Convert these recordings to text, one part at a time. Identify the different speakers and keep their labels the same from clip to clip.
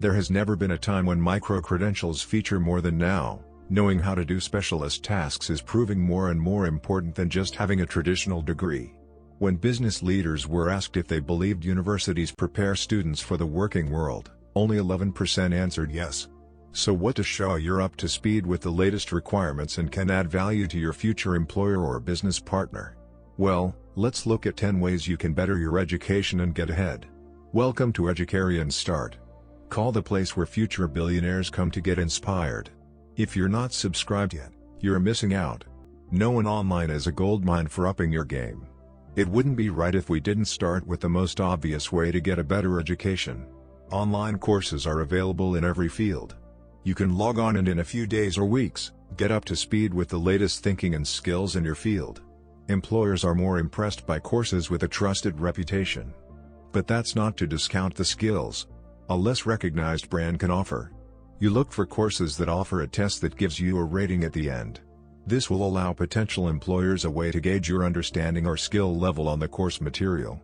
Speaker 1: There has never been a time when micro-credentials feature more than now. Knowing how to do specialist tasks is proving more and more important than just having a traditional degree. When business leaders were asked if they believed universities prepare students for the working world, only 11% answered yes. So what to show you're up to speed with the latest requirements and can add value to your future employer or business partner? Well, let's look at 10 ways you can better your education and get ahead. Welcome to Educarian Start. Call the place where future billionaires come to get inspired. If you're not subscribed yet, you're missing out. Knowing online is a goldmine for upping your game. It wouldn't be right if we didn't start with the most obvious way to get a better education. Online courses are available in every field. You can log on and in a few days or weeks, get up to speed with the latest thinking and skills in your field. Employers are more impressed by courses with a trusted reputation. But that's not to discount the skills a less recognized brand can offer. You look for courses that offer a test that gives you a rating at the end. This will allow potential employers a way to gauge your understanding or skill level on the course material.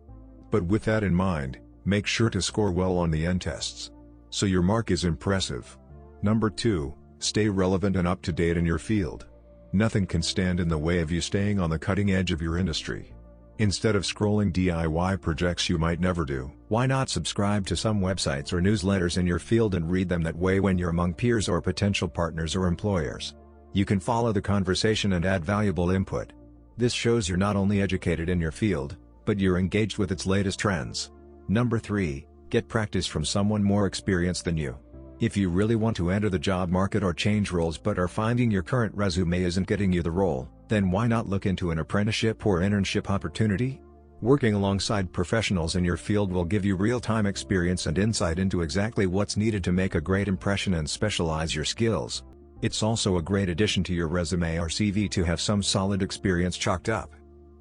Speaker 1: But with that in mind, make sure to score well on the end tests, so your mark is impressive. Number 2, stay relevant and up to date in your field. Nothing can stand in the way of you staying on the cutting edge of your industry. Instead of scrolling DIY projects you might never do, why not subscribe to some websites or newsletters in your field and read them? That way when you're among peers or potential partners or employers, you can follow the conversation and add valuable input. This shows you're not only educated in your field, but you're engaged with its latest trends. Number 3, get practice from someone more experienced than you. If you really want to enter the job market or change roles but are finding your current resume isn't getting you the role, then why not look into an apprenticeship or internship opportunity? Working alongside professionals in your field will give you real-time experience and insight into exactly what's needed to make a great impression and specialize your skills. It's also a great addition to your resume or CV to have some solid experience chalked up.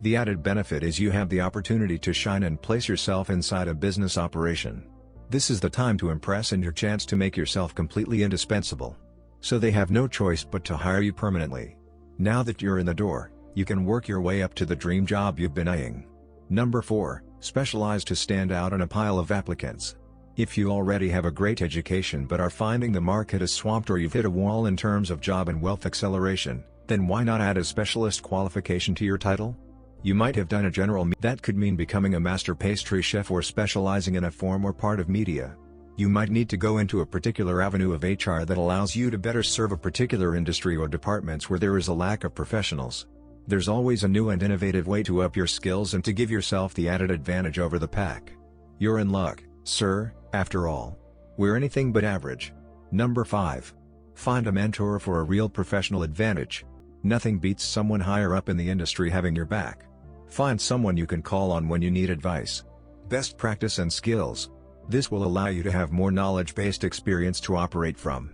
Speaker 1: The added benefit is you have the opportunity to shine and place yourself inside a business operation. This is the time to impress and your chance to make yourself completely indispensable. So they have no choice but to hire you permanently. Now that you're in the door, you can work your way up to the dream job you've been eyeing. Number 4, specialize to stand out in a pile of applicants. If you already have a great education but are finding the market is swamped or you've hit a wall in terms of job and wealth acceleration, then why not add a specialist qualification to your title? You might have done a general that could mean becoming a master pastry chef or specializing in a form or part of media. You might need to go into a particular avenue of HR that allows you to better serve a particular industry or departments where there is a lack of professionals. There's always a new and innovative way to up your skills and to give yourself the added advantage over the pack. You're in luck, sir, after all. We're anything but average. Number 5. Find a mentor for a real professional advantage. Nothing beats someone higher up in the industry having your back. Find someone you can call on when you need advice, best practice and skills. This will allow you to have more knowledge-based experience to operate from.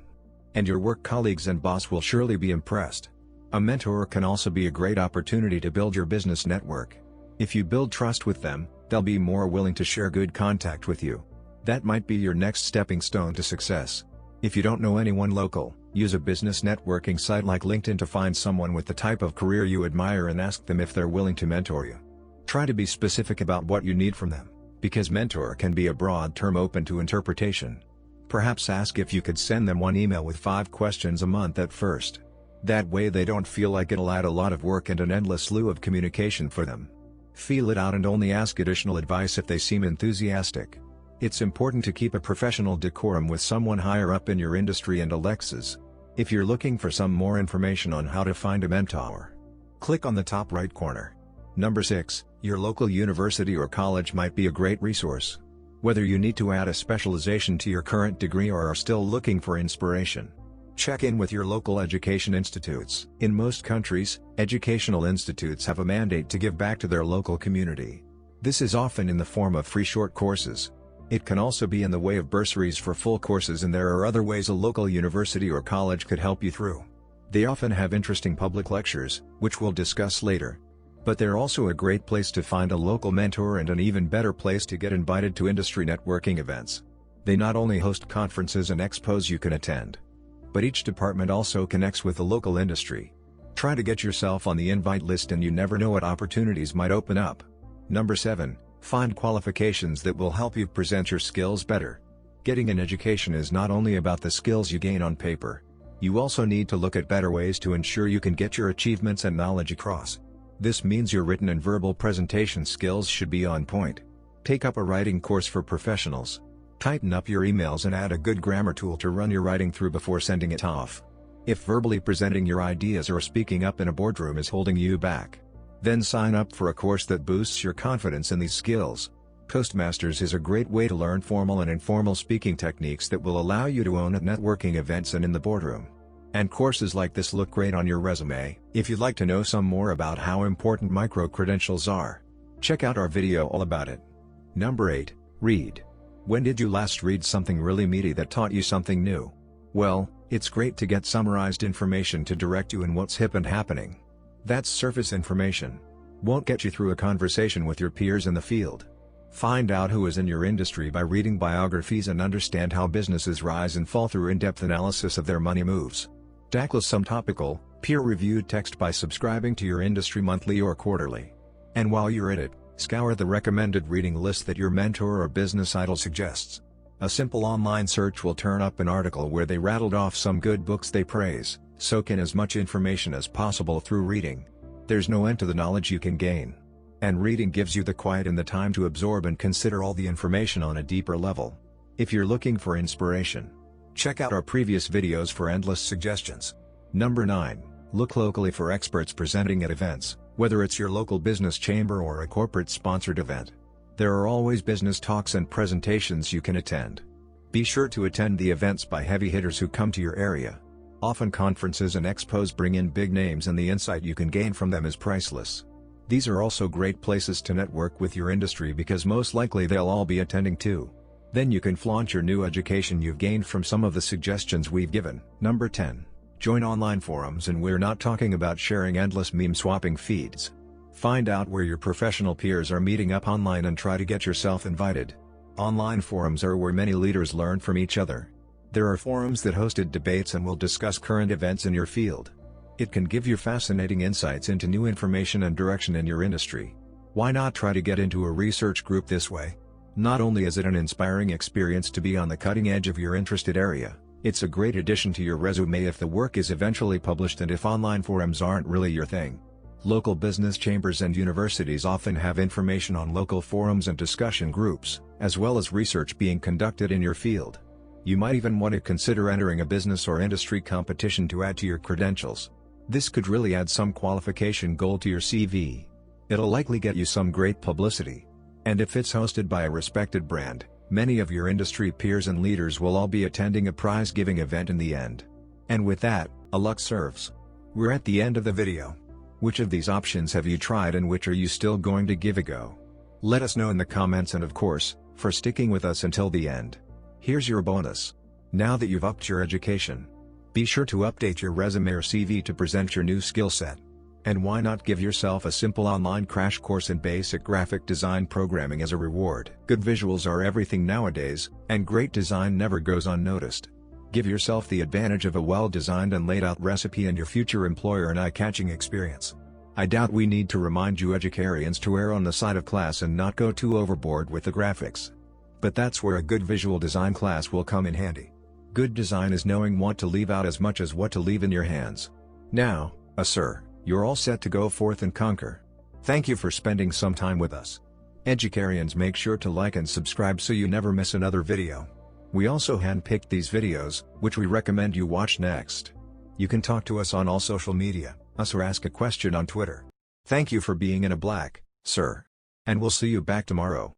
Speaker 1: And your work colleagues and boss will surely be impressed. A mentor can also be a great opportunity to build your business network. If you build trust with them, they'll be more willing to share good contact with you. That might be your next stepping stone to success. If you don't know anyone local, use a business networking site like LinkedIn to find someone with the type of career you admire and ask them if they're willing to mentor you. Try to be specific about what you need from them, because mentor can be a broad term open to interpretation. Perhaps ask if you could send them one email with 5 questions a month at first. That way they don't feel like it'll add a lot of work and an endless slew of communication for them. Feel it out and only ask additional advice if they seem enthusiastic. It's important to keep a professional decorum with someone higher up in your industry and Alexas. If you're looking for some more information on how to find a mentor, click on the top right corner. Number 6, your local university or college might be a great resource. Whether you need to add a specialization to your current degree or are still looking for inspiration, check in with your local education institutes. In most countries, educational institutes have a mandate to give back to their local community. This is often in the form of free short courses. It can also be in the way of bursaries for full courses, and there are other ways a local university or college could help you through. They often have interesting public lectures, which we'll discuss later. But they're also a great place to find a local mentor and an even better place to get invited to industry networking events. They not only host conferences and expos you can attend, but each department also connects with the local industry. Try to get yourself on the invite list and you never know what opportunities might open up. Number 7. Find qualifications that will help you present your skills better. Getting an education is not only about the skills you gain on paper. You also need to look at better ways to ensure you can get your achievements and knowledge across. This means your written and verbal presentation skills should be on point. Take up a writing course for professionals. Tighten up your emails and add a good grammar tool to run your writing through before sending it off. If verbally presenting your ideas or speaking up in a boardroom is holding you back, then sign up for a course that boosts your confidence in these skills. Toastmasters is a great way to learn formal and informal speaking techniques that will allow you to own at networking events and in the boardroom. And courses like this look great on your resume. If you'd like to know some more about how important micro-credentials are, check out our video all about it. Number 8. Read. When did you last read something really meaty that taught you something new? Well, it's great to get summarized information to direct you in what's hip and happening. That's surface information. Won't get you through a conversation with your peers in the field. Find out who is in your industry by reading biographies and understand how businesses rise and fall through in-depth analysis of their money moves. Tackle some topical, peer-reviewed text by subscribing to your industry monthly or quarterly. And while you're at it, scour the recommended reading list that your mentor or business idol suggests. A simple online search will turn up an article where they rattled off some good books they praise. Soak in as much information as possible through reading. There's no end to the knowledge you can gain. And reading gives you the quiet and the time to absorb and consider all the information on a deeper level. If you're looking for inspiration, check out our previous videos for endless suggestions. Number 9. Look locally for experts presenting at events, whether it's your local business chamber or a corporate-sponsored event. There are always business talks and presentations you can attend. Be sure to attend the events by heavy hitters who come to your area. Often conferences and expos bring in big names and the insight you can gain from them is priceless. These are also great places to network with your industry because most likely they'll all be attending too. Then you can flaunt your new education you've gained from some of the suggestions we've given. Number 10. Join online forums, and we're not talking about sharing endless meme-swapping feeds. Find out where your professional peers are meeting up online and try to get yourself invited. Online forums are where many leaders learn from each other. There are forums that hosted debates and will discuss current events in your field. It can give you fascinating insights into new information and direction in your industry. Why not try to get into a research group this way? Not only is it an inspiring experience to be on the cutting edge of your interested area, it's a great addition to your resume if the work is eventually published and if online forums aren't really your thing. Local business chambers and universities often have information on local forums and discussion groups, as well as research being conducted in your field. You might even want to consider entering a business or industry competition to add to your credentials. This could really add some qualification gold to your CV. It'll likely get you some great publicity. And if it's hosted by a respected brand, many of your industry peers and leaders will all be attending a prize-giving event in the end. And with that, a luck serves. We're at the end of the video. Which of these options have you tried and which are you still going to give a go? Let us know in the comments, and of course, for sticking with us until the end. Here's your bonus. Now that you've upped your education, be sure to update your resume or CV to present your new skill set. And why not give yourself a simple online crash course in basic graphic design programming as a reward? Good visuals are everything nowadays, and great design never goes unnoticed. Give yourself the advantage of a well-designed and laid-out recipe and your future employer an eye-catching experience. I doubt we need to remind you educarians to err on the side of class and not go too overboard with the graphics. But that's where a good visual design class will come in handy. Good design is knowing what to leave out as much as what to leave in your hands. Now, sir, you're all set to go forth and conquer. Thank you for spending some time with us. Educarians, make sure to like and subscribe so you never miss another video. We also handpicked these videos, which we recommend you watch next. You can talk to us on all social media, or ask a question on Twitter. Thank you for being in a black, sir. And we'll see you back tomorrow.